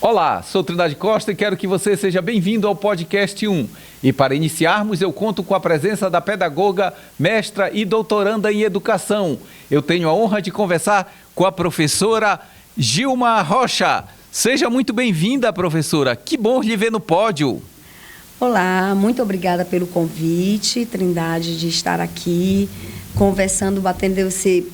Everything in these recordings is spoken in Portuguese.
Olá, sou Trindade Costa e quero que você seja bem-vindo ao Podcast 1. E para iniciarmos, eu conto com a presença da pedagoga, mestra e doutoranda em educação. Eu tenho a honra de conversar com a professora Gilma Rocha. Seja muito bem-vinda, professora. Que bom lhe ver no pódio. Olá, muito obrigada pelo convite, Trindade, de estar aqui conversando, batendo esse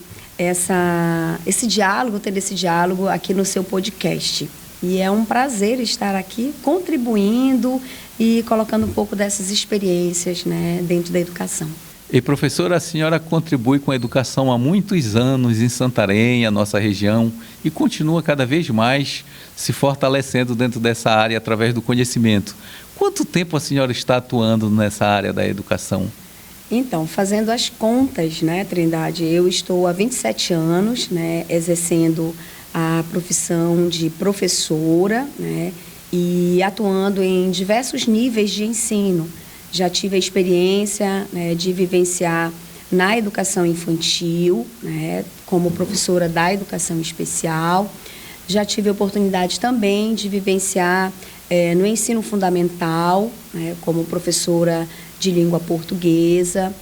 diálogo, tendo esse diálogo aqui no seu podcast. E é um prazer estar aqui contribuindo e colocando um pouco dessas experiências, né, dentro da educação. E professora, a senhora contribui com a educação há muitos anos em Santarém, a nossa região, e continua cada vez mais se fortalecendo dentro dessa área através do conhecimento. Quanto tempo a senhora está atuando nessa área da educação? Então, fazendo as contas, né, Trindade, eu estou há 27 anos, né, exercendo a profissão de professora, né, e atuando em diversos níveis de ensino. Já tive a experiência, né, de vivenciar na educação infantil, né, como professora da educação especial. Já tive a oportunidade também de vivenciar no ensino fundamental, né, como professora de língua portuguesa.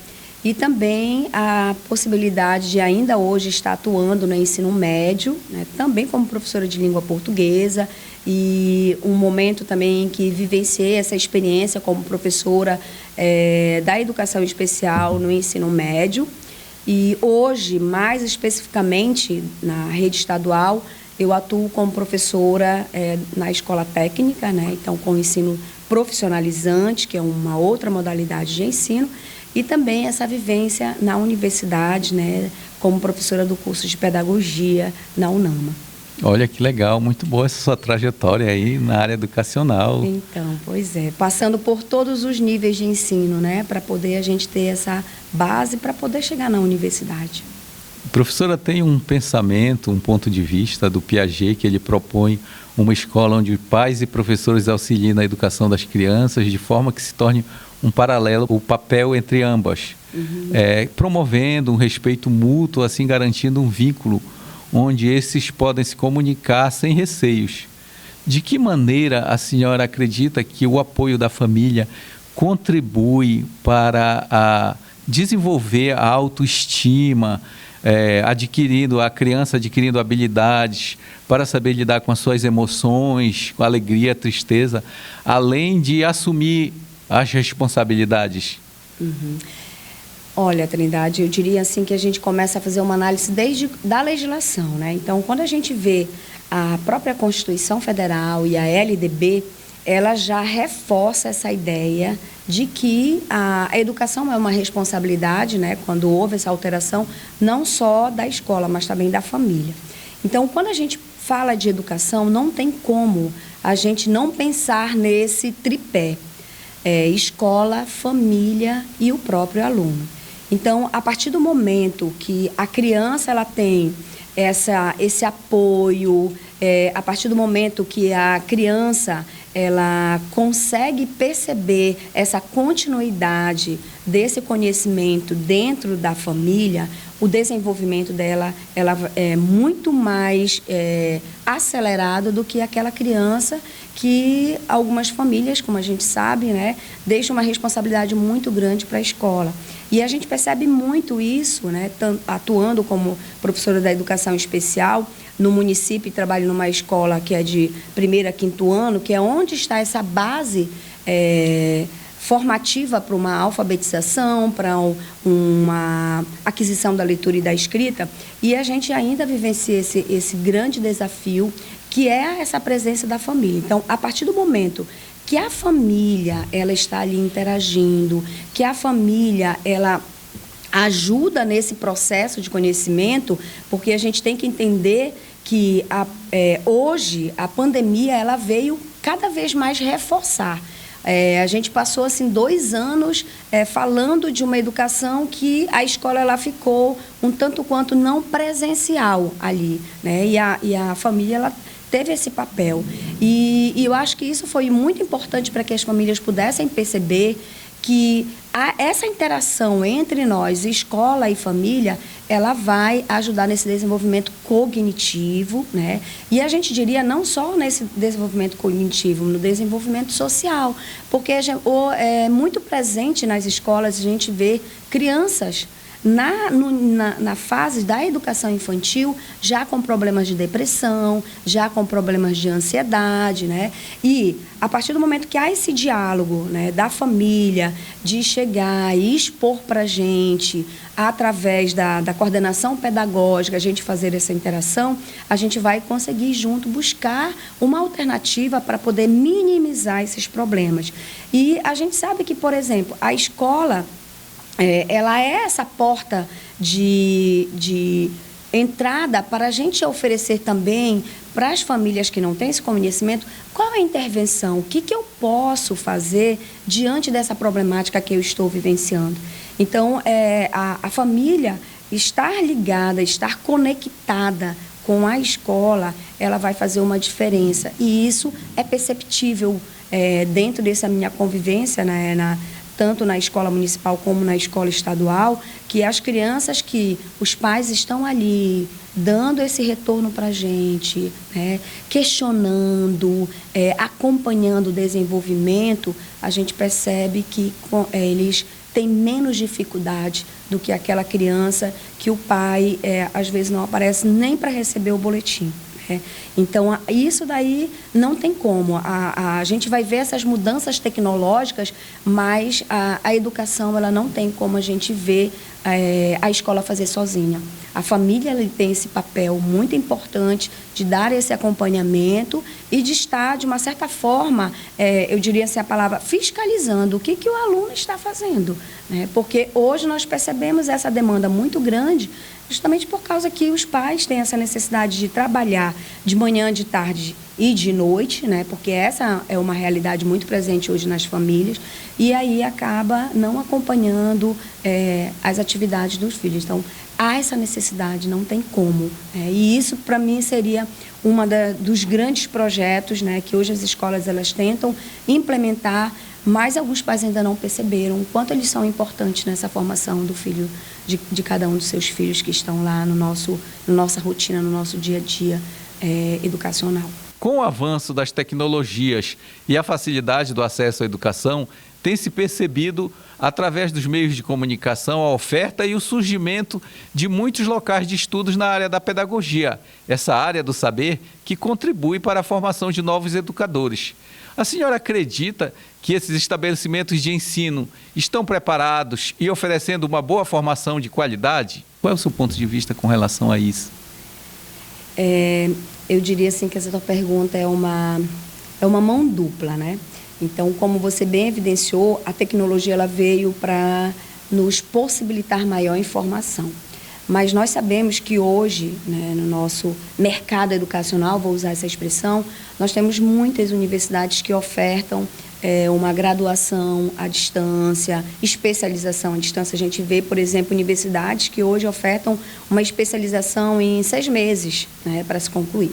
E também a possibilidade de ainda hoje estar atuando no ensino médio, né, também como professora de língua portuguesa, e um momento também em que vivenciei essa experiência como professora da educação especial no ensino médio. E hoje, mais especificamente na rede estadual, eu atuo como professora na escola técnica, né, então com ensino profissionalizante, que é uma outra modalidade de ensino, e também essa vivência na universidade, né, como professora do curso de pedagogia na UNAMA. Olha que legal, muito boa essa sua trajetória aí na área educacional. Então, pois é, passando por todos os níveis de ensino, né, para poder a gente ter essa base para poder chegar na universidade. Professora, tem um pensamento, um ponto de vista do Piaget, que ele propõe uma escola onde pais e professores auxiliem na educação das crianças, de forma que se torne um paralelo, o papel entre ambas, promovendo um respeito mútuo, assim garantindo um vínculo onde esses podem se comunicar sem receios. De que maneira a senhora acredita que o apoio da família contribui para desenvolver a autoestima, a criança adquirindo habilidades para saber lidar com as suas emoções, com a alegria, a tristeza, além de assumir as responsabilidades? Olha, Trindade, eu diria assim que a gente começa a fazer uma análise desde da legislação, né? Então, quando a gente vê a própria Constituição Federal e a LDB, ela já reforça essa ideia de que a educação é uma responsabilidade, né, quando houve essa alteração, não só da escola, mas também da família. Então, quando a gente fala de educação, não tem como a gente não pensar nesse tripé, escola, família e o próprio aluno. Então, a partir do momento que a criança ela tem esse apoio, a partir do momento que a criança ela consegue perceber essa continuidade desse conhecimento dentro da família, o desenvolvimento dela ela é muito mais acelerado do que aquela criança que algumas famílias, como a gente sabe, né, deixam uma responsabilidade muito grande para a escola. E a gente percebe muito isso, né, atuando como professora da educação especial no município, e trabalho numa escola que é de 1º a 5º ano, que é onde está essa base formativa para uma alfabetização, para uma aquisição da leitura e da escrita, e a gente ainda vivencia esse grande desafio, que é essa presença da família. Então, a partir do momento que a família ela está ali interagindo, que a família ela ajuda nesse processo de conhecimento, porque a gente tem que entender que hoje a pandemia ela veio cada vez mais reforçar. A gente passou assim 2 anos falando de uma educação que a escola ela ficou um tanto quanto não presencial ali, né? E a família ela teve esse papel. E eu acho que isso foi muito importante para que as famílias pudessem perceber que essa interação entre nós, escola e família, ela vai ajudar nesse desenvolvimento cognitivo, né? E a gente diria não só nesse desenvolvimento cognitivo, no desenvolvimento social, porque é muito presente nas escolas a gente vê crianças na fase da educação infantil, já com problemas de depressão, já com problemas de ansiedade, né? E a partir do momento que há esse diálogo, né, da família, de chegar e expor para a gente, através da coordenação pedagógica, a gente fazer essa interação, a gente vai conseguir junto buscar uma alternativa para poder minimizar esses problemas. E a gente sabe que, por exemplo, a escola... ela é essa porta de entrada para a gente oferecer também para as famílias que não têm esse conhecimento, qual é a intervenção, o que eu posso fazer diante dessa problemática que eu estou vivenciando. Então, a família estar ligada, estar conectada com a escola, ela vai fazer uma diferença. E isso é perceptível dentro dessa minha convivência, né, tanto na escola municipal como na escola estadual, que as crianças que os pais estão ali dando esse retorno para a gente, né, questionando, acompanhando o desenvolvimento, a gente percebe que eles têm menos dificuldade do que aquela criança que o pai, às vezes, não aparece nem para receber o boletim. Então, isso daí não tem como. A gente vai ver essas mudanças tecnológicas, mas a educação ela não tem como a gente ver a escola fazer sozinha. A família ela tem esse papel muito importante de dar esse acompanhamento e de estar, de uma certa forma, eu diria assim a palavra, fiscalizando o que o aluno está fazendo, né? Porque hoje nós percebemos essa demanda muito grande, justamente por causa que os pais têm essa necessidade de trabalhar de manhã, de tarde e de noite, né? Porque essa é uma realidade muito presente hoje nas famílias, e aí acaba não acompanhando as atividades dos filhos. Então, há essa necessidade, não tem como. E isso, para mim, seria dos grandes projetos, né, que hoje as escolas elas tentam implementar, mas alguns pais ainda não perceberam o quanto eles são importantes nessa formação do filho, de cada um dos seus filhos que estão lá na nossa rotina, no nosso dia a dia educacional. Com o avanço das tecnologias e a facilidade do acesso à educação, tem se percebido, através dos meios de comunicação, a oferta e o surgimento de muitos locais de estudos na área da pedagogia, essa área do saber que contribui para a formação de novos educadores. A senhora acredita que esses estabelecimentos de ensino estão preparados e oferecendo uma boa formação de qualidade? Qual é o seu ponto de vista com relação a isso? Eu diria assim que essa tua pergunta é uma mão dupla, né? Então, como você bem evidenciou, a tecnologia ela veio para nos possibilitar maior informação. Mas nós sabemos que hoje, né, no nosso mercado educacional, vou usar essa expressão, nós temos muitas universidades que ofertam uma graduação à distância, especialização à distância. A gente vê, por exemplo, universidades que hoje ofertam uma especialização em 6 meses, né, para se concluir.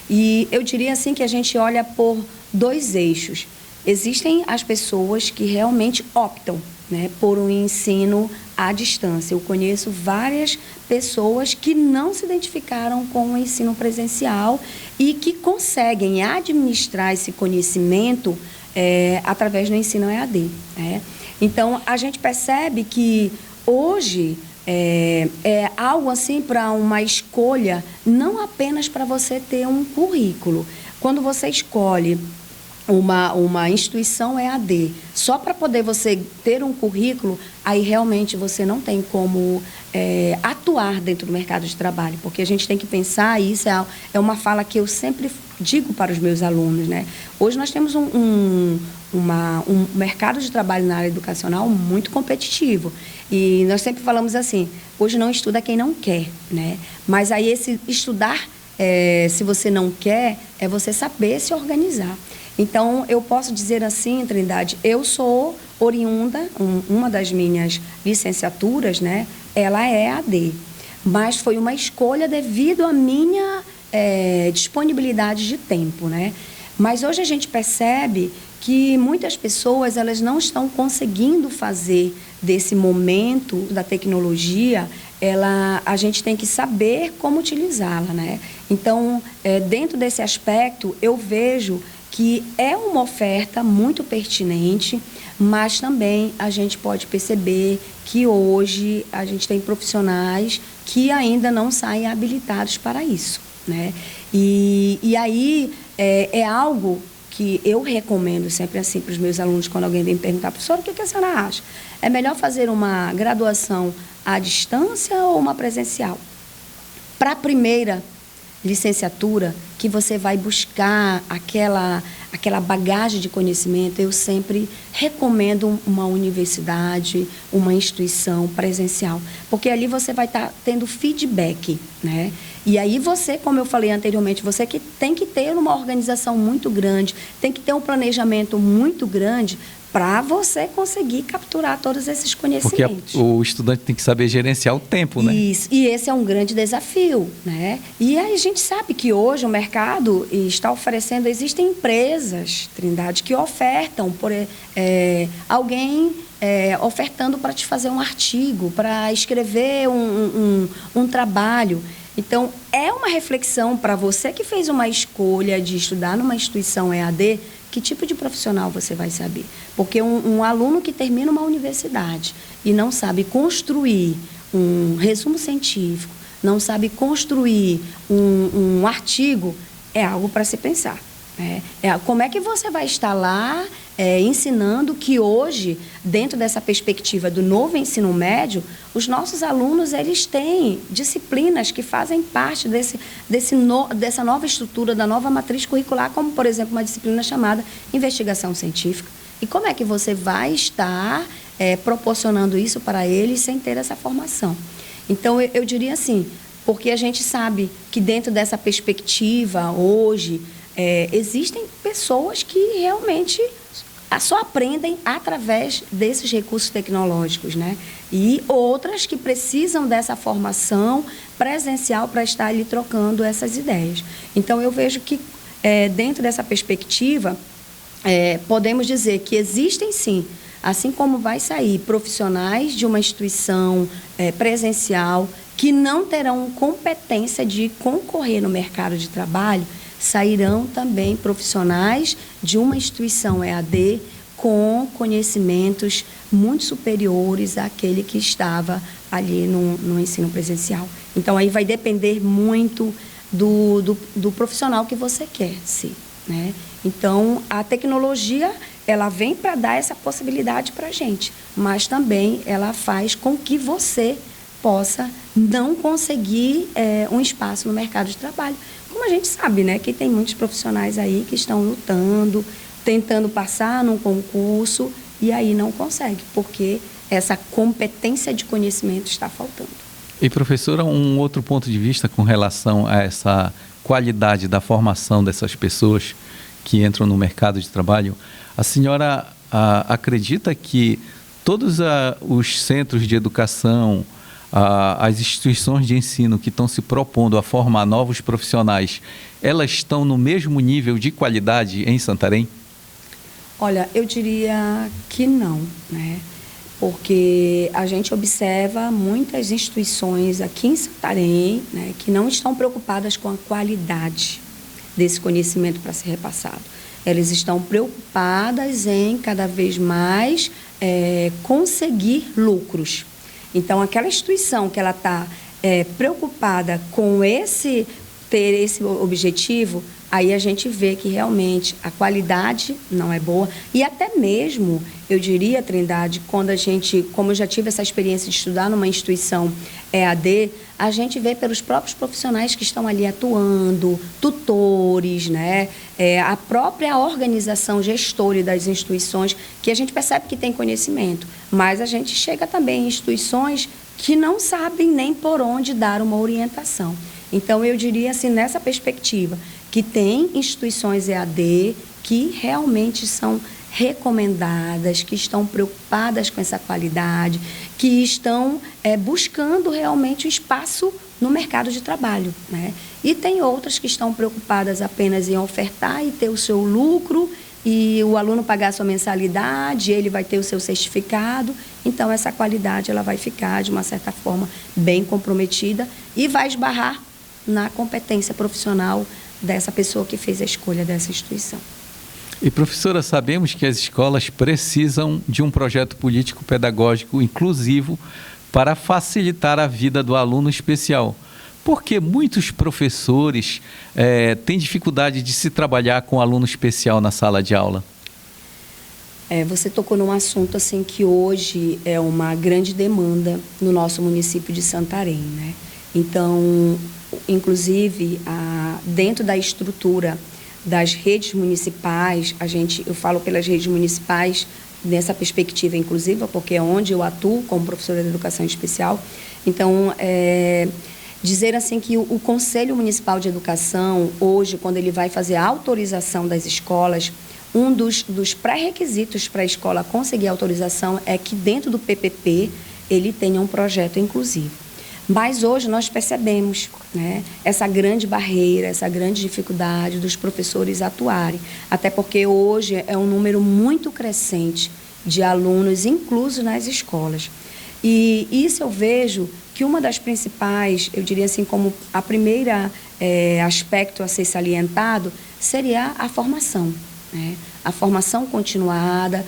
E eu diria assim que a gente olha por 2 eixos. Existem as pessoas que realmente optam, né, por um ensino à distância. Eu conheço várias pessoas que não se identificaram com o ensino presencial e que conseguem administrar esse conhecimento através do ensino EAD, né? Então, a gente percebe que hoje é algo assim para uma escolha, não apenas para você ter um currículo. Quando você escolhe uma instituição EAD, só para poder você ter um currículo, aí realmente você não tem como atuar dentro do mercado de trabalho, porque a gente tem que pensar, e isso é uma fala que eu sempre digo para os meus alunos, né? Hoje nós temos um mercado de trabalho na área educacional muito competitivo, e nós sempre falamos assim, hoje não estuda quem não quer, né? Mas aí esse estudar, se você não quer, é você saber se organizar. Então, eu posso dizer assim, Trindade, eu sou oriunda, uma das minhas licenciaturas, né, ela é EAD, mas foi uma escolha devido à minha disponibilidade de tempo, né? Mas hoje a gente percebe que muitas pessoas elas não estão conseguindo fazer desse momento da tecnologia, a gente tem que saber como utilizá-la, né? Então, dentro desse aspecto, eu vejo que é uma oferta muito pertinente, mas também a gente pode perceber que hoje a gente tem profissionais que ainda não saem habilitados para isso, né? E aí é algo que eu recomendo sempre assim para os meus alunos, quando alguém vem me perguntar: professora, o que a senhora acha? É melhor fazer uma graduação à distância ou uma presencial? Para a primeira licenciatura, que você vai buscar aquela bagagem de conhecimento, eu sempre recomendo uma universidade, uma instituição presencial, porque ali você vai estar tendo feedback, né? E aí você, como eu falei anteriormente, você que tem que ter uma organização muito grande, tem que ter um planejamento muito grande para você conseguir capturar todos esses conhecimentos. Porque o estudante tem que saber gerenciar o tempo, né? Isso, e esse é um grande desafio, né? E aí a gente sabe que hoje o mercado está oferecendo, existem empresas, Trindade, que ofertam alguém ofertando para te fazer um artigo, para escrever um trabalho. Então, é uma reflexão para você que fez uma escolha de estudar numa instituição EAD, que tipo de profissional você vai saber? Porque um aluno que termina uma universidade e não sabe construir um resumo científico, não sabe construir um artigo, é algo para se pensar, né? Como é que você vai estar lá ensinando que hoje, dentro dessa perspectiva do novo ensino médio, os nossos alunos eles têm disciplinas que fazem parte dessa nova estrutura, da nova matriz curricular, como, por exemplo, uma disciplina chamada investigação científica. E como é que você vai estar proporcionando isso para eles sem ter essa formação? Então, eu diria assim, porque a gente sabe que dentro dessa perspectiva, hoje, existem pessoas que realmente só aprendem através desses recursos tecnológicos, né? E outras que precisam dessa formação presencial para estar ali trocando essas ideias. Então, eu vejo que, dentro dessa perspectiva, podemos dizer que existem, sim, assim como vai sair profissionais de uma instituição presencial que não terão competência de concorrer no mercado de trabalho, sairão também profissionais de uma instituição EAD com conhecimentos muito superiores àquele que estava ali no ensino presencial. Então, aí vai depender muito do profissional que você quer ser, né? Então, a tecnologia, ela vem para dar essa possibilidade para a gente, mas também ela faz com que você possa não conseguir um espaço no mercado de trabalho. Como a gente sabe, né, que tem muitos profissionais aí que estão lutando, tentando passar num concurso e aí não consegue, porque essa competência de conhecimento está faltando. E, professora, um outro ponto de vista com relação a essa qualidade da formação dessas pessoas que entram no mercado de trabalho, a senhora acredita que todos os centros de educação, as instituições de ensino que estão se propondo a formar novos profissionais, elas estão no mesmo nível de qualidade em Santarém? Olha, eu diria que não, né? Porque a gente observa muitas instituições aqui em Santarém, né, que não estão preocupadas com a qualidade desse conhecimento para ser repassado. Elas estão preocupadas em cada vez mais conseguir lucros. Então, aquela instituição que ela está preocupada com ter esse objetivo, aí a gente vê que realmente a qualidade não é boa. E até mesmo, eu diria, Trindade, como eu já tive essa experiência de estudar numa instituição EAD, a gente vê pelos próprios profissionais que estão ali atuando, tutores, né? A própria organização gestora das instituições, que a gente percebe que tem conhecimento, mas a gente chega também em instituições que não sabem nem por onde dar uma orientação. Então, eu diria assim, nessa perspectiva, que tem instituições EAD que realmente são recomendadas, que estão preocupadas com essa qualidade, que estão buscando realmente um espaço no mercado de trabalho, né? E tem outras que estão preocupadas apenas em ofertar e ter o seu lucro e o aluno pagar a sua mensalidade, ele vai ter o seu certificado, então essa qualidade ela vai ficar, de uma certa forma, bem comprometida e vai esbarrar na competência profissional dessa pessoa que fez a escolha dessa instituição. E, professora, sabemos que as escolas precisam de um projeto político-pedagógico inclusivo para facilitar a vida do aluno especial. Porque muitos professores têm dificuldade de se trabalhar com aluno especial na sala de aula. Você tocou num assunto assim, que hoje é uma grande demanda no nosso município de Santarém, né? Então, inclusive, dentro da estrutura das redes municipais, eu falo pelas redes municipais nessa perspectiva inclusiva, porque é onde eu atuo como professora de educação especial. Então, dizer assim que o Conselho Municipal de Educação, hoje, quando ele vai fazer a autorização das escolas, um dos pré-requisitos para a escola conseguir a autorização é que dentro do PPP ele tenha um projeto inclusivo. Mas hoje nós percebemos, né, essa grande barreira, essa grande dificuldade dos professores atuarem, até porque hoje é um número muito crescente de alunos inclusos nas escolas. E isso eu vejo que uma das principais, eu diria assim, como a primeira aspecto a ser salientado, seria a formação, né? A formação continuada.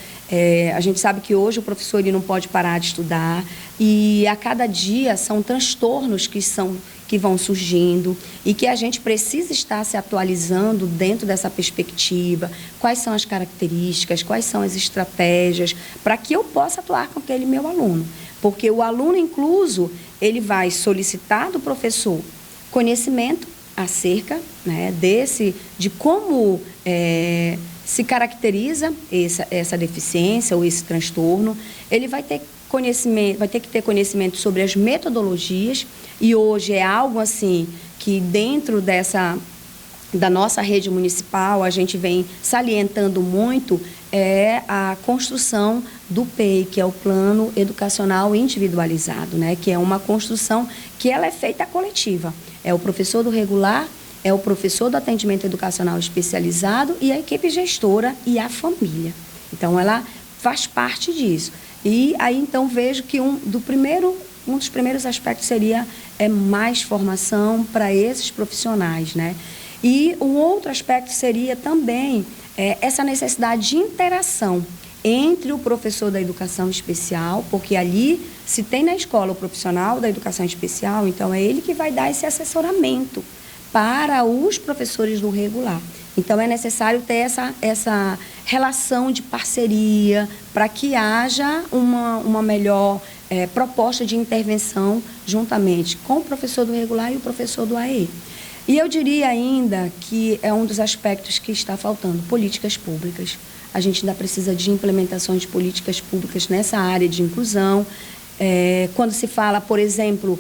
A gente sabe que hoje o professor ele não pode parar de estudar e a cada dia são transtornos que vão surgindo e que a gente precisa estar se atualizando dentro dessa perspectiva. Quais são as características, quais são as estratégias para que eu possa atuar com aquele meu aluno. Porque o aluno incluso, ele vai solicitar do professor conhecimento acerca, né, de como se caracteriza essa deficiência ou esse transtorno. Ele vai ter que ter conhecimento sobre as metodologias, e hoje é algo assim que dentro da nossa rede municipal a gente vem salientando muito, a construção do PEI, que é o Plano Educacional Individualizado, né? Que é uma construção que ela é feita coletiva. É o professor do regular, é o professor do atendimento educacional especializado e a equipe gestora e a família. Então, ela faz parte disso. E aí, então, vejo que um dos primeiros aspectos seria mais formação para esses profissionais, né? E um outro aspecto seria também essa necessidade de interação entre o professor da educação especial, porque ali, se tem na escola o profissional da educação especial, então é ele que vai dar esse assessoramento para os professores do regular. Então, é necessário ter essa relação de parceria para que haja uma melhor proposta de intervenção juntamente com o professor do regular e o professor do AE. E eu diria ainda que é um dos aspectos que está faltando, políticas públicas. A gente ainda precisa de implementações de políticas públicas nessa área de inclusão. Quando se fala, por exemplo,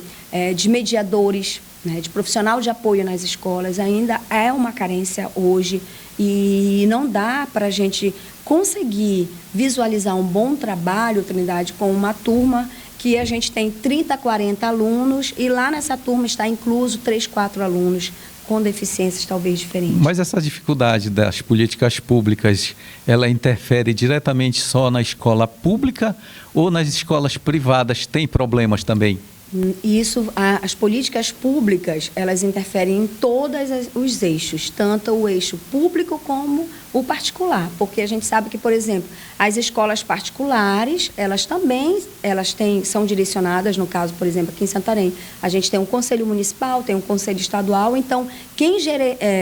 de mediadores, né, de profissional de apoio nas escolas, ainda é uma carência hoje e não dá para a gente conseguir visualizar um bom trabalho, Trindade, com uma turma que a gente tem 30, 40 alunos e lá nessa turma está incluso 3, 4 alunos com deficiências talvez diferentes. Mas essa dificuldade das políticas públicas, ela interfere diretamente só na escola pública ou nas escolas privadas tem problemas também? Isso, as políticas públicas, elas interferem em todos os eixos, tanto o eixo público como o particular, porque a gente sabe que, por exemplo, as escolas particulares, elas também são direcionadas, no caso, por exemplo, aqui em Santarém, a gente tem um conselho municipal, tem um conselho estadual, então quem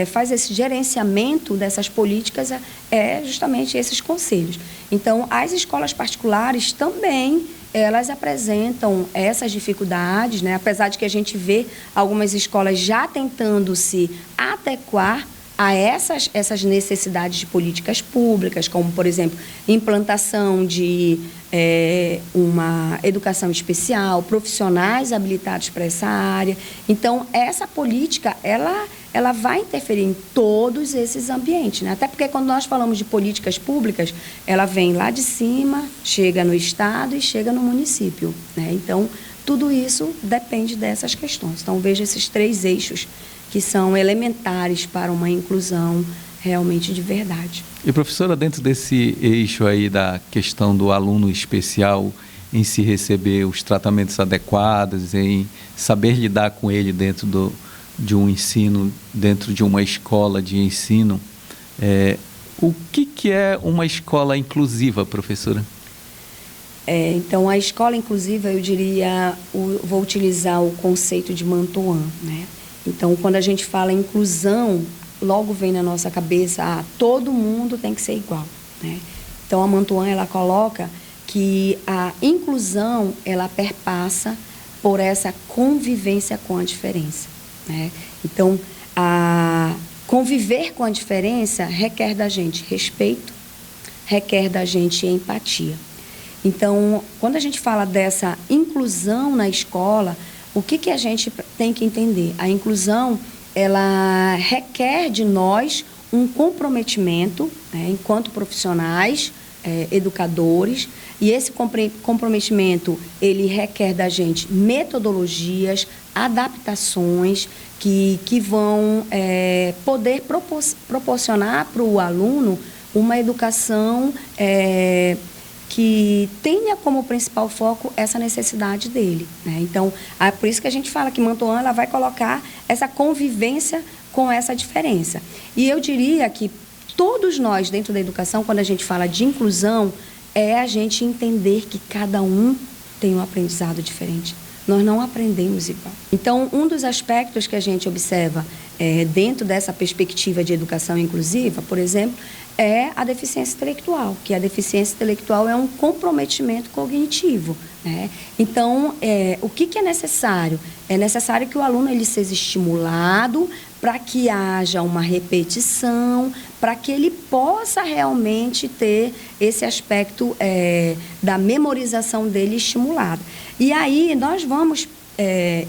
faz esse gerenciamento dessas políticas é justamente esses conselhos. Então, as escolas particulares também elas apresentam essas dificuldades, né? Apesar de que a gente vê algumas escolas já tentando se adequar a essas necessidades de políticas públicas, como, por exemplo, implantação de uma educação especial, profissionais habilitados para essa área. Então, essa política, ela vai interferir em todos esses ambientes, né? Até porque quando nós falamos de políticas públicas, ela vem lá de cima, chega no estado e chega no município, né? Então, tudo isso depende dessas questões. Então, vejo esses 3 eixos que são elementares para uma inclusão realmente de verdade. E professora, dentro desse eixo aí da questão do aluno especial, em se receber os tratamentos adequados, em saber lidar com ele dentro de um ensino, dentro de uma escola de ensino, o que é uma escola inclusiva, professora? Então, a escola inclusiva, eu diria, vou utilizar o conceito de Mantoan, né? Então, quando a gente fala inclusão, logo vem na nossa cabeça, todo mundo tem que ser igual, né? Então, a Mantoan, ela coloca que a inclusão, ela perpassa por essa convivência com a diferença, né? Então, conviver com a diferença requer da gente respeito, requer da gente empatia. Então, quando a gente fala dessa inclusão na escola, o que a gente tem que entender? A inclusão, ela requer de nós um comprometimento, né, enquanto profissionais, educadores, e esse comprometimento, ele requer da gente metodologias, adaptações que vão poder proporcionar para o aluno uma educação que tenha como principal foco essa necessidade dele, né? Então, por isso que a gente fala que Mantoan, ela vai colocar essa convivência com essa diferença. E eu diria que todos nós, dentro da educação, quando a gente fala de inclusão, é a gente entender que cada um tem um aprendizado diferente. Nós não aprendemos igual. Então, um dos aspectos que a gente observa dentro dessa perspectiva de educação inclusiva, por exemplo, é a deficiência intelectual, que a deficiência intelectual é um comprometimento cognitivo, né? Então, o que é necessário? É necessário que o aluno ele seja estimulado para que haja uma repetição, para que ele possa realmente ter esse aspecto da memorização dele estimulado. E aí nós vamos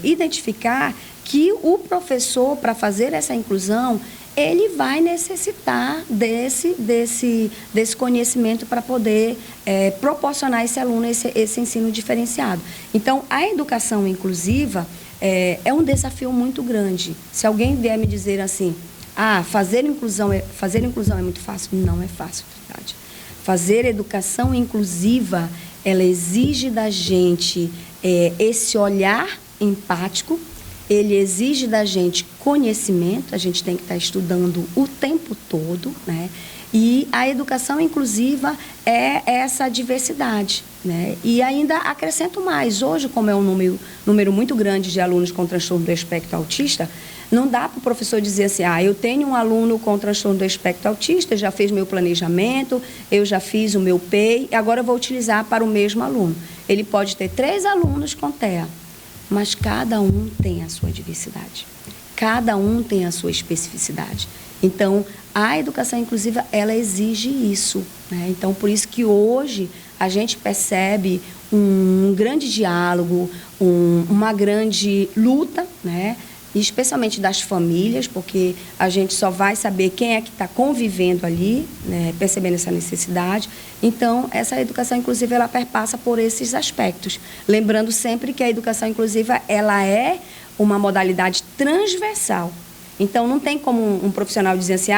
identificar que o professor, para fazer essa inclusão, ele vai necessitar desse conhecimento para poder proporcionar a esse aluno esse ensino diferenciado. Então, a educação inclusiva é um desafio muito grande. Se alguém vier me dizer assim, fazer inclusão é muito fácil, não é fácil, na verdade. Fazer educação inclusiva, ela exige da gente esse olhar empático, ele exige da gente conhecimento, a gente tem que estar estudando o tempo todo, né? E a educação inclusiva é essa diversidade, né? E ainda acrescento mais, hoje, como é um número muito grande de alunos com transtorno do espectro autista, não dá para o professor dizer assim, eu tenho um aluno com transtorno do espectro autista, já fiz meu planejamento, eu já fiz o meu PEI, agora eu vou utilizar para o mesmo aluno. Ele pode ter 3 alunos com TEA, mas cada um tem a sua diversidade, cada um tem a sua especificidade. Então, a educação inclusiva, ela exige isso, né? Então, por isso que hoje a gente percebe um grande diálogo, uma grande luta, né? Especialmente das famílias, porque a gente só vai saber quem é que está convivendo ali, né, percebendo essa necessidade. Então, essa educação inclusiva, ela perpassa por esses aspectos. Lembrando sempre que a educação inclusiva, ela é uma modalidade transversal. Então, não tem como um profissional dizer assim,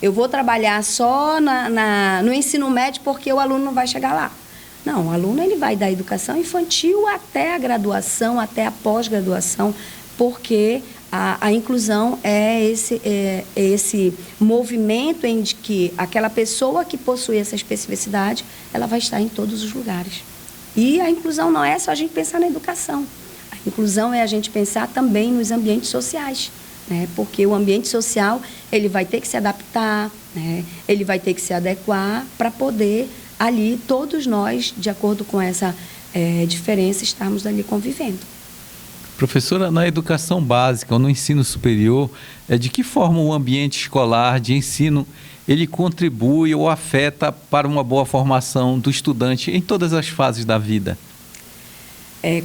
eu vou trabalhar só no ensino médio porque o aluno não vai chegar lá. Não, o aluno ele vai da educação infantil até a graduação, até a pós-graduação, porque a inclusão é esse movimento em que aquela pessoa que possui essa especificidade, ela vai estar em todos os lugares. E a inclusão não é só a gente pensar na educação. A inclusão é a gente pensar também nos ambientes sociais, né? Porque o ambiente social, ele vai ter que se adaptar, né? Ele vai ter que se adequar para poder ali, todos nós, de acordo com essa diferença, estarmos ali convivendo. Professora, na educação básica ou no ensino superior, de que forma o ambiente escolar de ensino ele contribui ou afeta para uma boa formação do estudante em todas as fases da vida?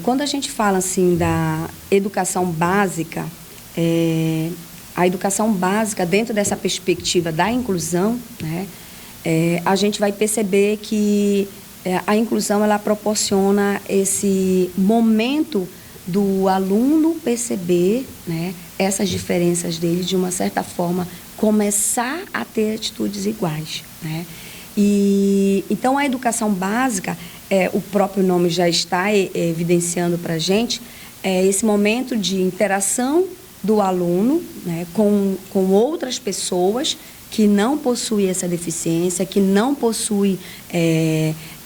Quando a gente fala assim da educação básica, a educação básica dentro dessa perspectiva da inclusão, né, a gente vai perceber que a inclusão ela proporciona esse momento do aluno perceber, né, essas diferenças dele de uma certa forma começar a ter atitudes iguais, né? E então a educação básica, o próprio nome já está evidenciando para a gente, esse momento de interação do aluno, né, com outras pessoas que não possuem essa deficiência, que não possuem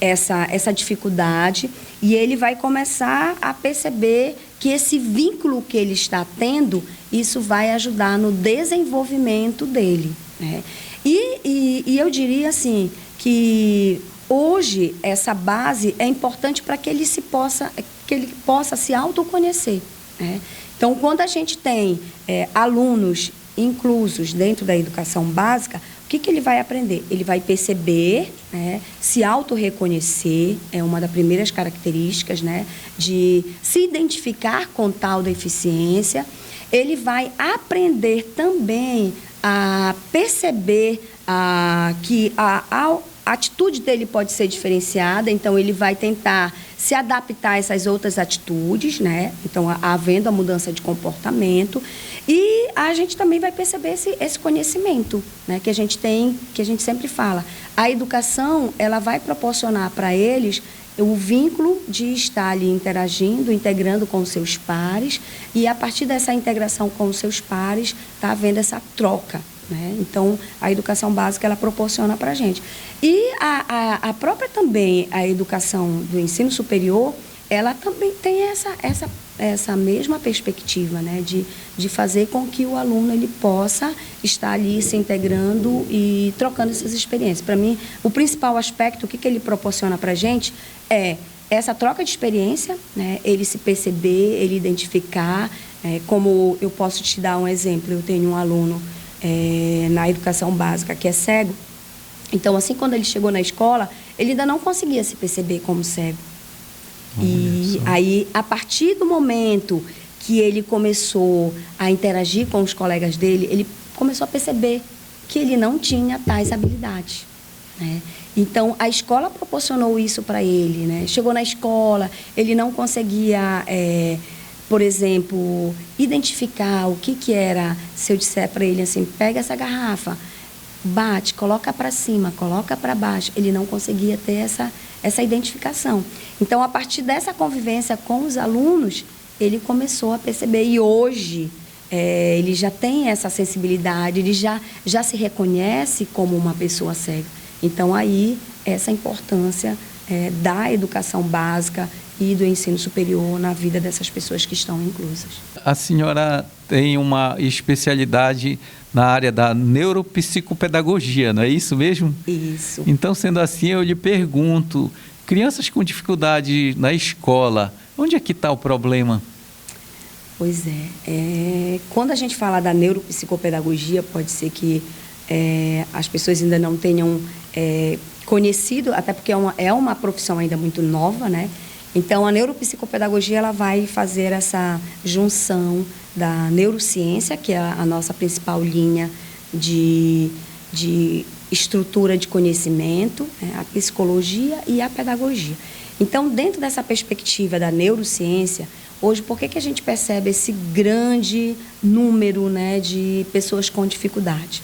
essa dificuldade, e ele vai começar a perceber que esse vínculo que ele está tendo, isso vai ajudar no desenvolvimento dele, né? E eu diria assim, que hoje essa base é importante para que ele possa se autoconhecer, né? Então, quando a gente tem alunos inclusos dentro da educação básica, o que ele vai aprender? Ele vai perceber, né, se autorreconhecer, é uma das primeiras características, né, de se identificar com tal deficiência. Ele vai aprender também a perceber que a atitude dele pode ser diferenciada, então ele vai tentar se adaptar a essas outras atitudes, né? Então, havendo a mudança de comportamento. E a gente também vai perceber esse conhecimento, né, que a gente tem, que a gente sempre fala. A educação, ela vai proporcionar para eles o vínculo de estar ali interagindo, integrando com os seus pares, e a partir dessa integração com os seus pares, está havendo essa troca, né? Então, a educação básica, ela proporciona para a gente. E a própria também, a educação do ensino superior, ela também tem essa mesma perspectiva, né? De fazer com que o aluno ele possa estar ali se integrando e trocando essas experiências. Para mim, o principal aspecto, o que ele proporciona para a gente é essa troca de experiência, né? Ele se perceber, ele identificar. Como eu posso te dar um exemplo, eu tenho um aluno na educação básica que é cego. Então, assim, quando ele chegou na escola, ele ainda não conseguia se perceber como cego. E aí, a partir do momento que ele começou a interagir com os colegas dele, ele começou a perceber que ele não tinha tais habilidades, né? Então, a escola proporcionou isso para ele, né? Chegou na escola, ele não conseguia, por exemplo, identificar o que era. Se eu disser para ele assim, pega essa garrafa, bate, coloca para cima, coloca para baixo, ele não conseguia ter essa identificação. Então, a partir dessa convivência com os alunos, ele começou a perceber. E hoje, ele já tem essa sensibilidade, ele já se reconhece como uma pessoa cega. Então, aí, essa importância da educação básica e do ensino superior na vida dessas pessoas que estão inclusas. A senhora tem uma especialidade na área da neuropsicopedagogia, não é isso mesmo? Isso. Então, sendo assim, eu lhe pergunto, crianças com dificuldade na escola, onde é que está o problema? Pois quando a gente fala da neuropsicopedagogia, pode ser que as pessoas ainda não tenham conhecido, até porque é uma profissão ainda muito nova, né? Então, a neuropsicopedagogia, ela vai fazer essa junção da neurociência, que é a nossa principal linha de estrutura de conhecimento, né? A psicologia e a pedagogia. Então, dentro dessa perspectiva da neurociência, hoje, por que a gente percebe esse grande número, né, de pessoas com dificuldade?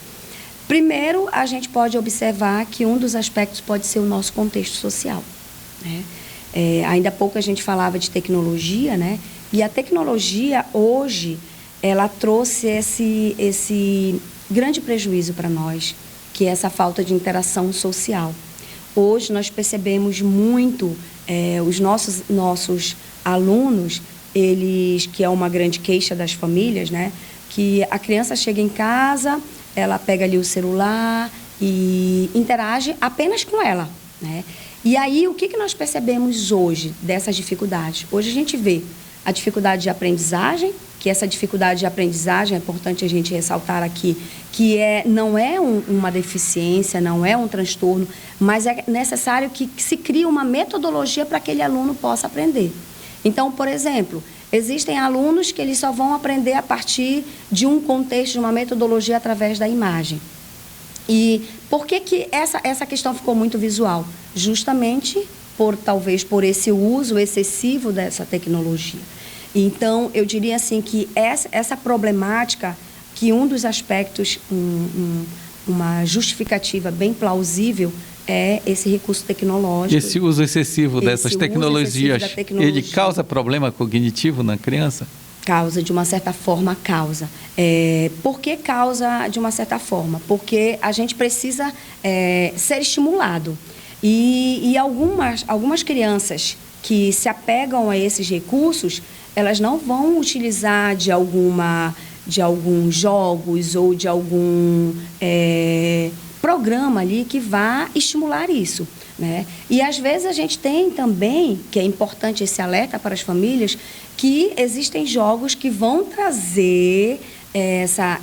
Primeiro, a gente pode observar que um dos aspectos pode ser o nosso contexto social, né? Ainda há pouco a gente falava de tecnologia, né? E a tecnologia, hoje, ela trouxe esse grande prejuízo para nós, que é essa falta de interação social. Hoje, nós percebemos muito os nossos alunos, que é uma grande queixa das famílias, né? Que a criança chega em casa, ela pega ali o celular e interage apenas com ela, né? E aí, o que nós percebemos hoje dessas dificuldades? Hoje a gente vê a dificuldade de aprendizagem, que essa dificuldade de aprendizagem, é importante a gente ressaltar aqui, que não é uma deficiência, não é um transtorno, mas é necessário que se crie uma metodologia para que aquele aluno possa aprender. Então, por exemplo, existem alunos que eles só vão aprender a partir de um contexto, de uma metodologia através da imagem. E por que essa questão ficou muito visual? Justamente talvez por esse uso excessivo dessa tecnologia. Então, eu diria assim que essa problemática que um dos aspectos, uma justificativa bem plausível, é esse recurso tecnológico. Esse uso excessivo dessas tecnologias, ele causa problema cognitivo na criança? Causa, de uma certa forma, causa. Por que causa, de uma certa forma? Porque a gente precisa ser estimulado. E algumas crianças que se apegam a esses recursos, elas não vão utilizar de alguns jogos ou de algum programa ali que vá estimular isso, né? E às vezes a gente tem também, que é importante esse alerta para as famílias, que existem jogos que vão trazer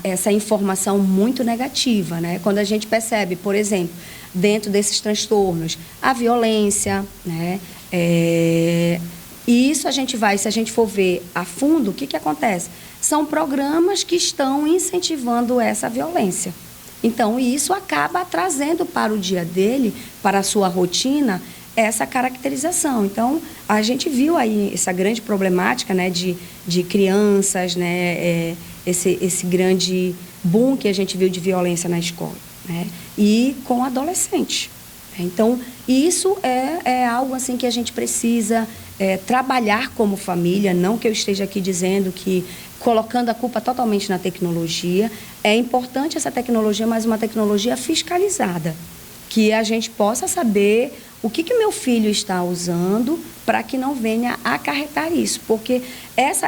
essa informação muito negativa, né? Quando a gente percebe, por exemplo, dentro desses transtornos, a violência, né? E isso se a gente for ver a fundo, o que acontece? São programas que estão incentivando essa violência. Então, isso acaba trazendo para o dia dele, para a sua rotina, essa caracterização. Então, a gente viu aí essa grande problemática, né, de crianças, né, esse grande boom que a gente viu de violência na escola, né, e com adolescentes. Então, isso é algo assim que a gente precisa trabalhar como família, não que eu esteja aqui dizendo que colocando a culpa totalmente na tecnologia. É importante essa tecnologia, mas uma tecnologia fiscalizada, que a gente possa saber o que meu filho está usando para que não venha acarretar isso. Porque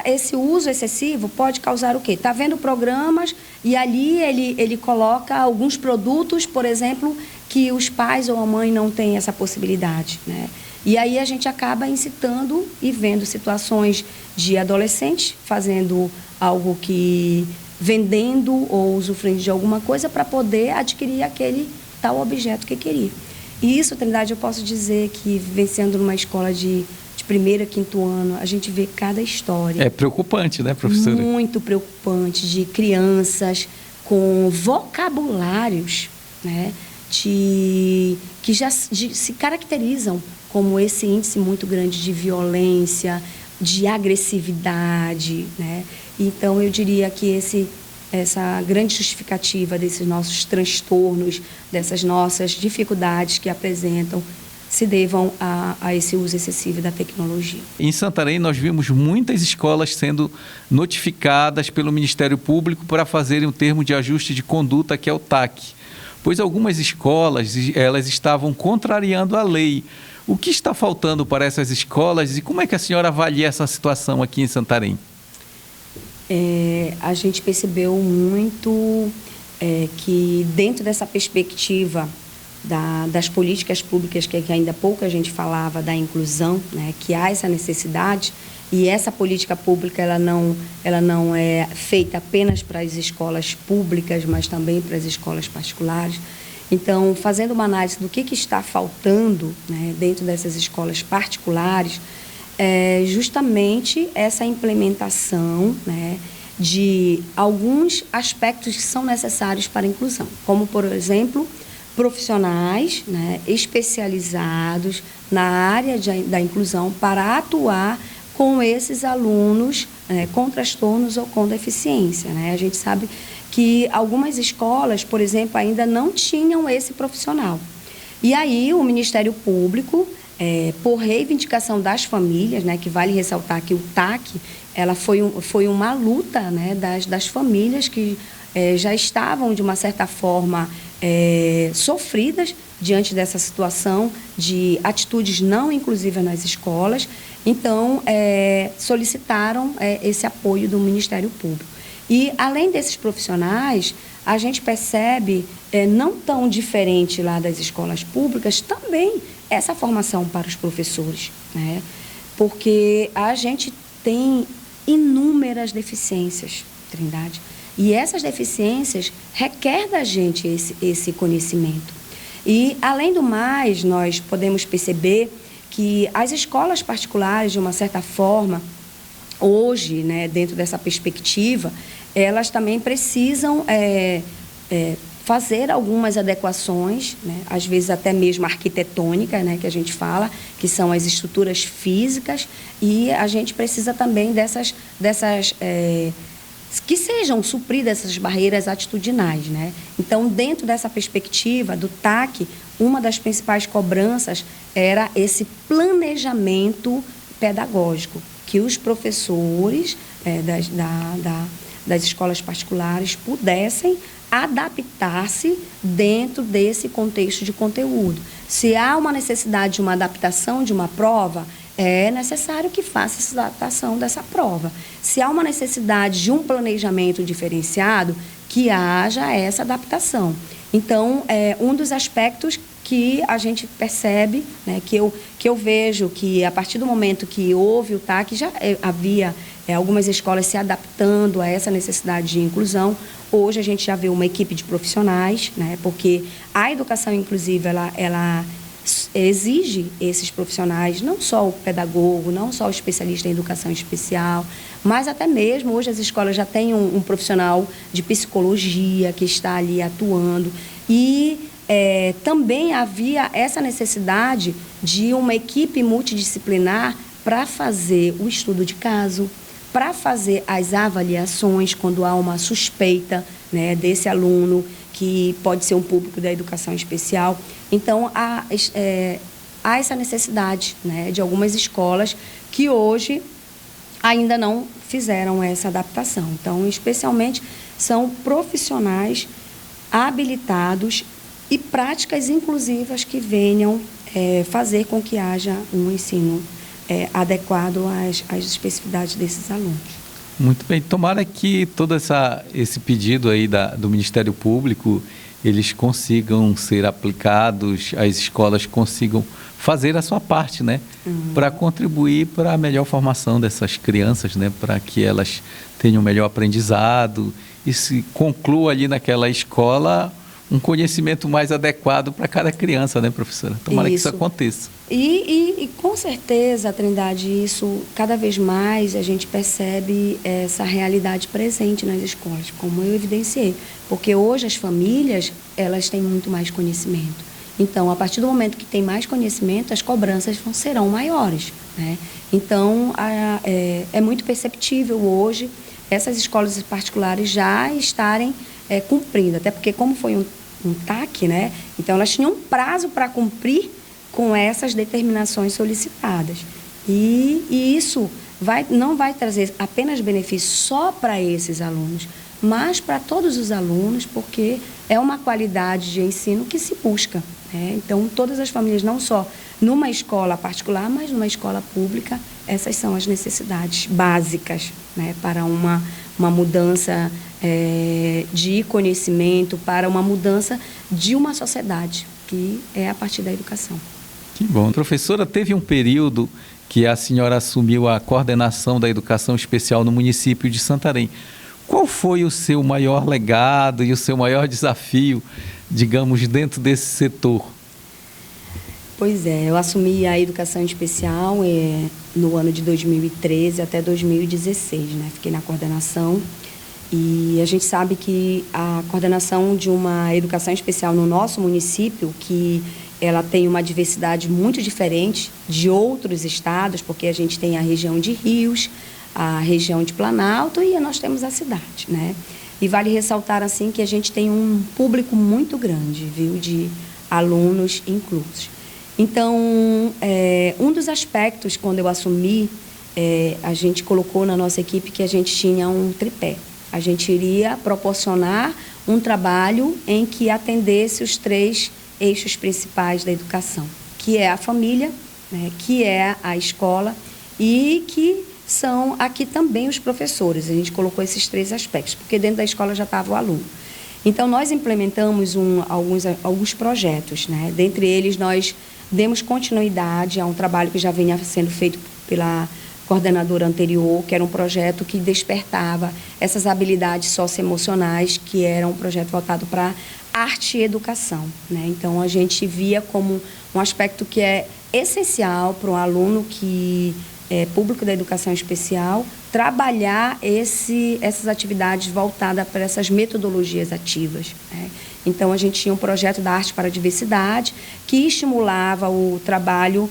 esse uso excessivo pode causar o quê? Está vendo programas e ali ele coloca alguns produtos, por exemplo, que os pais ou a mãe não têm essa possibilidade, né? E aí a gente acaba incitando e vendo situações de adolescentes fazendo algo vendendo ou usufruindo de alguma coisa para poder adquirir aquele tal objeto que queria. E isso, Trindade, eu posso dizer que, vivenciando numa escola de primeiro a quinto ano, a gente vê cada história. É preocupante, né, professora? Muito preocupante, de crianças com vocabulários, né, que já se caracterizam como esse índice muito grande de violência, de agressividade, né? Então, eu diria que essa grande justificativa desses nossos transtornos, dessas nossas dificuldades que apresentam, se devam a esse uso excessivo da tecnologia. Em Santarém, nós vimos muitas escolas sendo notificadas pelo Ministério Público para fazerem um termo de ajuste de conduta, que é o TAC, pois algumas escolas elas estavam contrariando a lei. O que está faltando para essas escolas e como é que a senhora avalia essa situação aqui em Santarém? A gente percebeu muito que dentro dessa perspectiva das políticas públicas, que ainda pouco a gente falava da inclusão, né, que há essa necessidade, e essa política pública ela não é feita apenas para as escolas públicas, mas também para as escolas particulares. Então, fazendo uma análise do que está faltando, né, dentro dessas escolas particulares, justamente essa implementação, né, de alguns aspectos que são necessários para a inclusão, como, por exemplo, profissionais, né, especializados na área da inclusão para atuar com esses alunos com transtornos ou com deficiência, né? A gente sabe que algumas escolas, por exemplo, ainda não tinham esse profissional. E aí o Ministério Público, por reivindicação das famílias, né, que vale ressaltar que o TAC ela foi uma luta, né, das famílias que já estavam, de uma certa forma, sofridas diante dessa situação de atitudes não inclusivas nas escolas. Então, solicitaram esse apoio do Ministério Público. E, além desses profissionais, a gente percebe, não tão diferente lá das escolas públicas, também essa formação para os professores, né? Porque a gente tem inúmeras deficiências, Trindade, e essas deficiências requerem da gente esse conhecimento. E, além do mais, nós podemos perceber que as escolas particulares, de uma certa forma, hoje, né, dentro dessa perspectiva, elas também precisam fazer algumas adequações, né, às vezes até mesmo arquitetônica, né, que a gente fala, que são as estruturas físicas, e a gente precisa também que sejam supridas essas barreiras atitudinais, né? Então, dentro dessa perspectiva do TAC, uma das principais cobranças era esse planejamento pedagógico, que os professores das escolas particulares pudessem adaptar-se dentro desse contexto de conteúdo. Se há uma necessidade de uma adaptação de uma prova, é necessário que faça essa adaptação dessa prova. Se há uma necessidade de um planejamento diferenciado, que haja essa adaptação. Então, um dos aspectos que a gente percebe, né, que eu vejo que a partir do momento que houve o TAC, já havia algumas escolas se adaptando a essa necessidade de inclusão. Hoje a gente já vê uma equipe de profissionais, né, porque a educação inclusiva, ela exige esses profissionais, não só o pedagogo, não só o especialista em educação especial, mas até mesmo hoje as escolas já têm um profissional de psicologia que está ali atuando. E também havia essa necessidade de uma equipe multidisciplinar para fazer o estudo de caso, para fazer as avaliações quando há uma suspeita, né, desse aluno que pode ser um público da educação especial. Então, há essa necessidade, né, de algumas escolas que hoje ainda não fizeram essa adaptação. Então, especialmente, são profissionais habilitados e práticas inclusivas que venham fazer com que haja um ensino adequado às especificidades desses alunos. Muito bem. Tomara que todo esse pedido aí do Ministério Público, eles consigam ser aplicados, as escolas consigam fazer a sua parte, né? Para contribuir para a melhor formação dessas crianças, né? Para que elas tenham um melhor aprendizado e se conclua ali naquela escola um conhecimento mais adequado para cada criança, né, professora? Tomara que isso aconteça. E com certeza, Trindade, isso cada vez mais a gente percebe essa realidade presente nas escolas, como eu evidenciei. Porque hoje as famílias, elas têm muito mais conhecimento. Então, a partir do momento que tem mais conhecimento, as cobranças serão maiores, né? Então, é muito perceptível hoje essas escolas particulares já estarem cumprindo, até porque como foi um TAC, né? Então elas tinham um prazo para cumprir com essas determinações solicitadas. E isso não vai trazer apenas benefício só para esses alunos, mas para todos os alunos, porque é uma qualidade de ensino que se busca, né? Então, todas as famílias, não só numa escola particular, mas numa escola pública, essas são as necessidades básicas, né, para uma mudança de conhecimento, para uma mudança de uma sociedade, que é a partir da educação. Que bom. Professora, teve um período que a senhora assumiu a coordenação da educação especial no município de Santarém. Qual foi o seu maior legado e o seu maior desafio, digamos, dentro desse setor? Pois é, eu assumi a educação especial no ano de 2013 até 2016, né? Fiquei na coordenação e a gente sabe que a coordenação de uma educação especial no nosso município, que ela tem uma diversidade muito diferente de outros estados, porque a gente tem a região de Rios, a região de Planalto e nós temos a cidade, né? E vale ressaltar, assim, que a gente tem um público muito grande, viu, de alunos inclusos. Então, um dos aspectos, quando eu assumi, a gente colocou na nossa equipe que a gente tinha um tripé. A gente iria proporcionar um trabalho em que atendesse os 3 eixos principais da educação, que é a família, né, que é a escola e que são aqui também os professores. A gente colocou esses 3 aspectos, porque dentro da escola já estava o aluno. Então, nós implementamos alguns projetos, né? Dentre eles, nós demos continuidade a um trabalho que já vinha sendo feito pela coordenadora anterior, que era um projeto que despertava essas habilidades socioemocionais, que era um projeto voltado para arte e educação, né? Então, a gente via como um aspecto que é essencial para um aluno que é público da educação especial, trabalhar essas atividades voltadas para essas metodologias ativas, né? Então, a gente tinha um projeto da Arte para a Diversidade, que estimulava o trabalho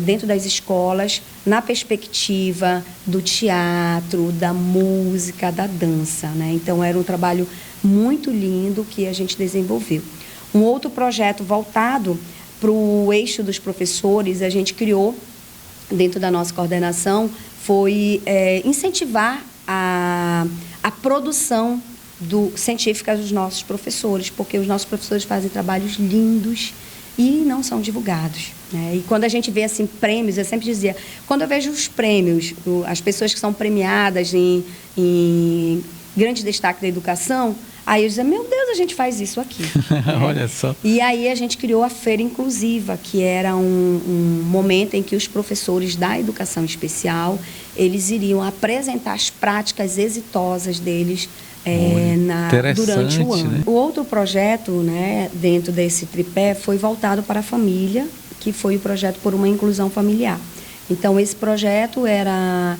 dentro das escolas, na perspectiva do teatro, da música, da dança, né? Então, era um trabalho muito lindo que a gente desenvolveu. Um outro projeto voltado para o eixo dos professores, a gente criou, dentro da nossa coordenação, foi incentivar a produção científica dos nossos professores, porque os nossos professores fazem trabalhos lindos e não são divulgados, né? E quando a gente vê assim prêmios, eu sempre dizia, quando eu vejo os prêmios, as pessoas que são premiadas em grande destaque da educação, aí eu dizia, meu Deus, a gente faz isso aqui. Né? Olha só. E aí a gente criou a Feira Inclusiva, que era um momento em que os professores da educação especial, eles iriam apresentar as práticas exitosas deles durante o ano. Né? O outro projeto, né, dentro desse tripé, foi voltado para a família, que foi o projeto por uma inclusão familiar. Então, esse projeto era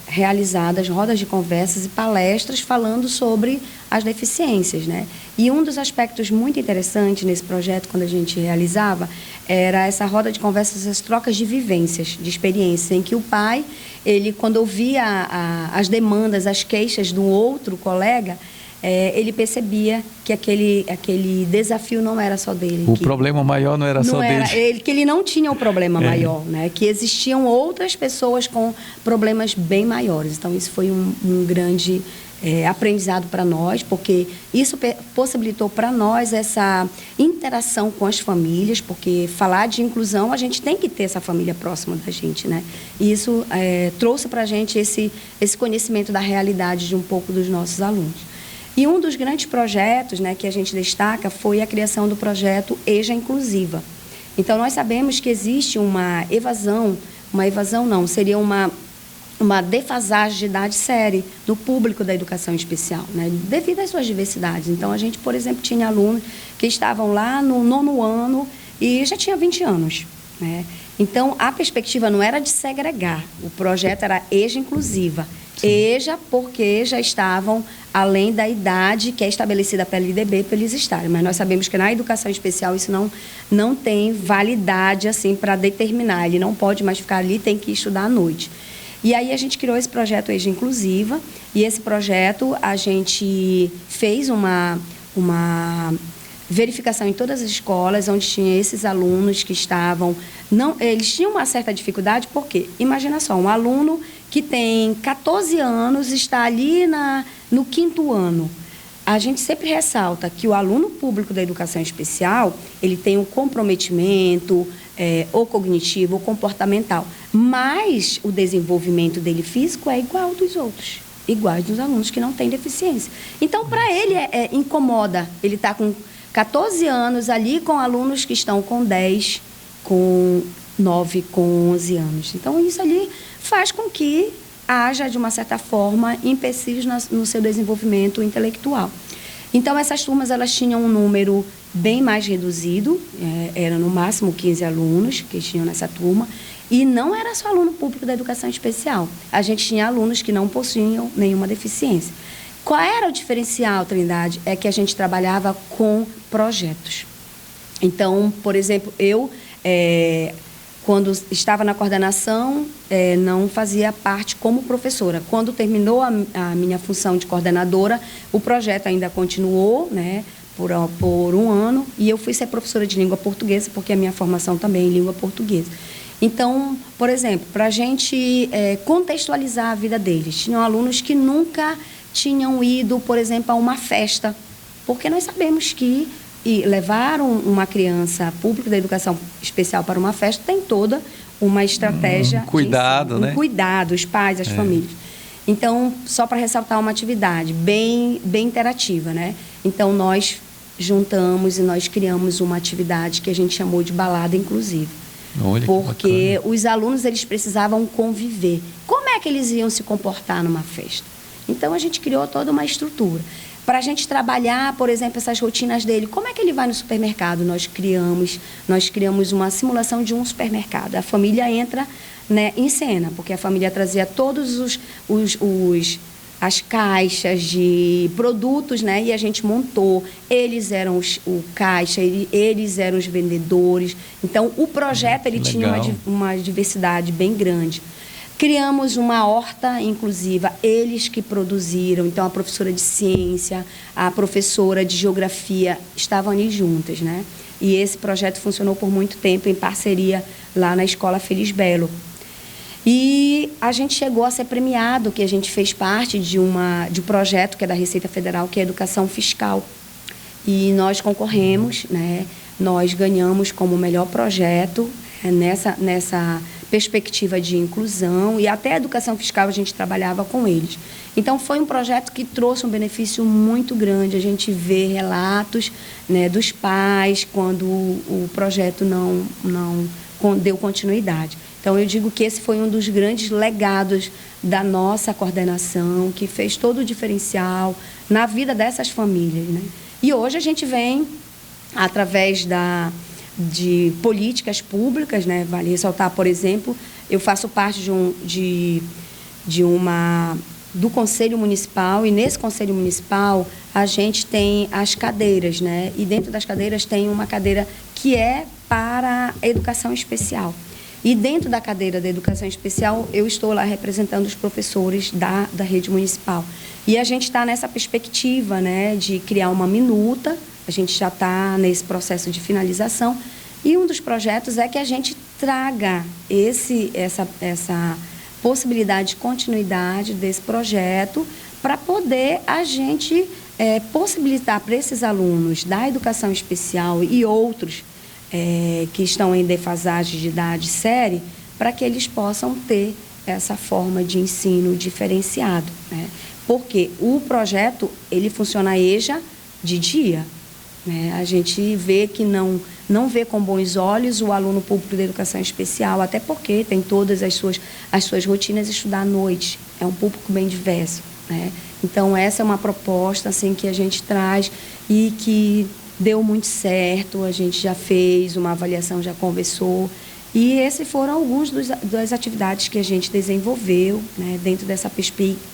realizadas rodas de conversas e palestras falando sobre as deficiências, né? E um dos aspectos muito interessantes nesse projeto, quando a gente realizava, era essa roda de conversas, as trocas de vivências, de experiências, em que o pai, ele, quando ouvia as demandas, as queixas do outro colega, ele percebia que aquele desafio não era só dele. O problema maior não era só dele. Que ele não tinha o problema maior, né? Que existiam outras pessoas com problemas bem maiores. Então, isso foi um grande aprendizado para nós, porque isso possibilitou para nós essa interação com as famílias, porque falar de inclusão, a gente tem que ter essa família próxima da gente, né? E isso trouxe para a gente esse conhecimento da realidade de um pouco dos nossos alunos. E um dos grandes projetos, né, que a gente destaca foi a criação do projeto EJA Inclusiva. Então, nós sabemos que existe uma evasão não, seria uma defasagem de idade séria do público da educação especial, né, devido às suas diversidades. Então, a gente, por exemplo, tinha alunos que estavam lá no 9º ano e já tinha 20 anos, né? Então, a perspectiva não era de segregar, o projeto era EJA Inclusiva. Sim. EJA porque já estavam além da idade que é estabelecida pela LDB para eles estarem. Mas nós sabemos que na educação especial isso não tem validade assim, para determinar. Ele não pode mais ficar ali, tem que estudar à noite. E aí a gente criou esse projeto EJA Inclusiva, e esse projeto a gente fez uma verificação em todas as escolas onde tinha esses alunos que estavam... eles tinham uma certa dificuldade, porque, imagina só, um aluno que tem 14 anos está ali no 5º ano. A gente sempre ressalta que o aluno público da educação especial, ele tem um comprometimento ou cognitivo ou comportamental, mas o desenvolvimento dele físico é igual ao dos outros, igual dos alunos que não têm deficiência. Então, para ele, incomoda ele estar com 14 anos ali com alunos que estão com 10, com 9, com 11 anos. Então, isso ali faz com que haja, de uma certa forma, empecilhos no seu desenvolvimento intelectual. Então, essas turmas elas tinham um número bem mais reduzido, era no máximo 15 alunos que tinham nessa turma, e não era só aluno público da educação especial. A gente tinha alunos que não possuíam nenhuma deficiência. Qual era o diferencial, Trindade? É que a gente trabalhava com projetos. Então, por exemplo, eu, quando estava na coordenação, não fazia parte como professora. Quando terminou a minha função de coordenadora, o projeto ainda continuou, né, por um ano, e eu fui ser professora de língua portuguesa, porque a minha formação também é em língua portuguesa. Então, por exemplo, para a gente contextualizar a vida deles, tinham alunos que nunca tinham ido, por exemplo, a uma festa, porque nós sabemos que levar uma criança pública da educação especial para uma festa tem toda uma estratégia. Cuidado, né? Cuidado, os pais, as famílias. Então, só para ressaltar uma atividade bem interativa, né? Então, nós juntamos e nós criamos uma atividade que a gente chamou de balada inclusiva. Olha, porque os alunos eles precisavam conviver. Como é que eles iam se comportar numa festa? Então, a gente criou toda uma estrutura. Para a gente trabalhar, por exemplo, essas rotinas dele, como é que ele vai no supermercado? Nós criamos uma simulação de um supermercado. A família entra, né, em cena, porque a família trazia todos as caixas de produtos, né? E a gente montou. Eles eram o caixa, eles eram os vendedores. Então, o projeto ele tinha uma diversidade bem grande. Criamos uma horta inclusiva, eles que produziram. Então, a professora de ciência, a professora de geografia estavam ali juntas, né? E esse projeto funcionou por muito tempo em parceria lá na Escola Feliz Belo. E a gente chegou a ser premiado, que a gente fez parte de um projeto que é da Receita Federal, que é Educação Fiscal. E nós concorremos, né? Nós ganhamos como melhor projeto nessa perspectiva de inclusão, e até a educação fiscal a gente trabalhava com eles. Então, foi um projeto que trouxe um benefício muito grande. A gente vê relatos, né, dos pais quando o projeto não deu continuidade. Então, eu digo que esse foi um dos grandes legados da nossa coordenação, que fez todo o diferencial na vida dessas famílias, né? E hoje a gente vem, através de políticas públicas, né? Vale ressaltar, por exemplo, eu faço parte do Conselho Municipal, e nesse Conselho Municipal a gente tem as cadeiras, né? E dentro das cadeiras tem uma cadeira que é para a educação especial. E dentro da cadeira da educação especial, eu estou lá representando os professores da rede municipal. E a gente está nessa perspectiva, né, de criar uma minuta. A gente já está nesse processo de finalização. E um dos projetos é que a gente traga essa possibilidade de continuidade desse projeto para poder a gente possibilitar para esses alunos da educação especial e outros que estão em defasagem de idade série, para que eles possam ter essa forma de ensino diferenciado, né? Porque o projeto, ele funciona de dia, né? A gente vê que não vê com bons olhos o aluno público de educação especial, até porque tem todas as suas rotinas de estudar à noite. É um público bem diverso, né? Então, essa é uma proposta assim, que a gente traz e que deu muito certo. A gente já fez uma avaliação, já conversou. E esses foram alguns das atividades que a gente desenvolveu, né, dentro dessa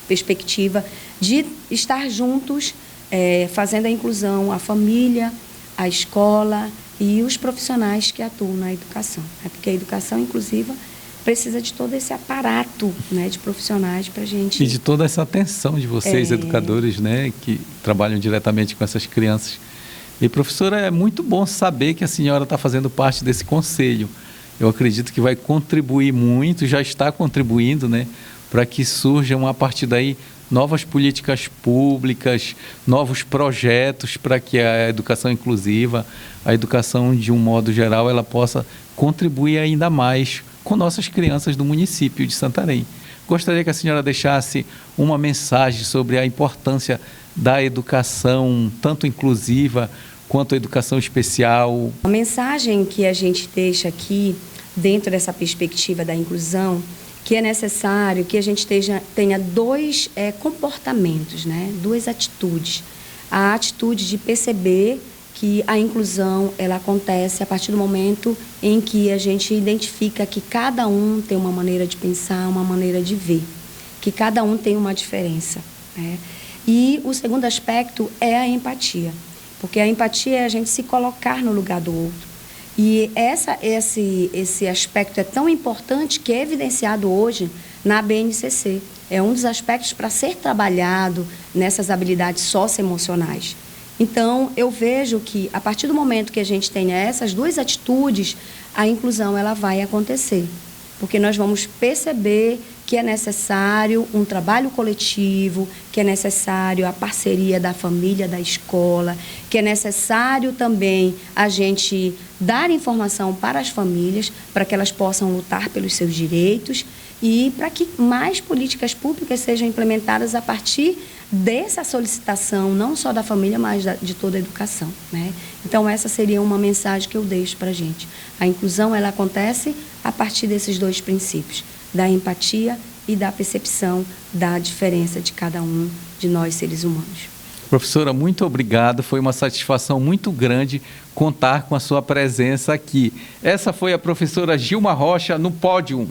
perspectiva de estar juntos, fazendo a inclusão, a família, a escola e os profissionais que atuam na educação. Porque a educação inclusiva precisa de todo esse aparato, né, de profissionais para a gente... E de toda essa atenção de vocês, educadores, né, que trabalham diretamente com essas crianças. E, professora, é muito bom saber que a senhora está fazendo parte desse conselho. Eu acredito que vai contribuir muito, já está contribuindo, né, para que surjam, a partir daí, novas políticas públicas, novos projetos para que a educação inclusiva, a educação de um modo geral, ela possa contribuir ainda mais com nossas crianças do município de Santarém. Gostaria que a senhora deixasse uma mensagem sobre a importância da educação, tanto inclusiva quanto a educação especial. A mensagem que a gente deixa aqui, dentro dessa perspectiva da inclusão, que é necessário que a gente tenha dois comportamentos, né? Duas atitudes. A atitude de perceber que a inclusão ela acontece a partir do momento em que a gente identifica que cada um tem uma maneira de pensar, uma maneira de ver, que cada um tem uma diferença, né? E o segundo aspecto é a empatia, porque a empatia é a gente se colocar no lugar do outro. E esse aspecto é tão importante que é evidenciado hoje na BNCC. É um dos aspectos para ser trabalhado nessas habilidades socioemocionais. Então, eu vejo que, a partir do momento que a gente tenha essas duas atitudes, a inclusão ela vai acontecer. Porque nós vamos perceber que é necessário um trabalho coletivo, que é necessário a parceria da família, da escola, que é necessário também a gente dar informação para as famílias, para que elas possam lutar pelos seus direitos e para que mais políticas públicas sejam implementadas a partir dessa solicitação, não só da família, mas de toda a educação, né? Então, essa seria uma mensagem que eu deixo para a gente. A inclusão, ela acontece a partir desses dois princípios, da empatia e da percepção da diferença de cada um de nós, seres humanos. Professora, muito obrigado. Foi uma satisfação muito grande contar com a sua presença aqui. Essa foi a professora Gilma Rocha no Pódio.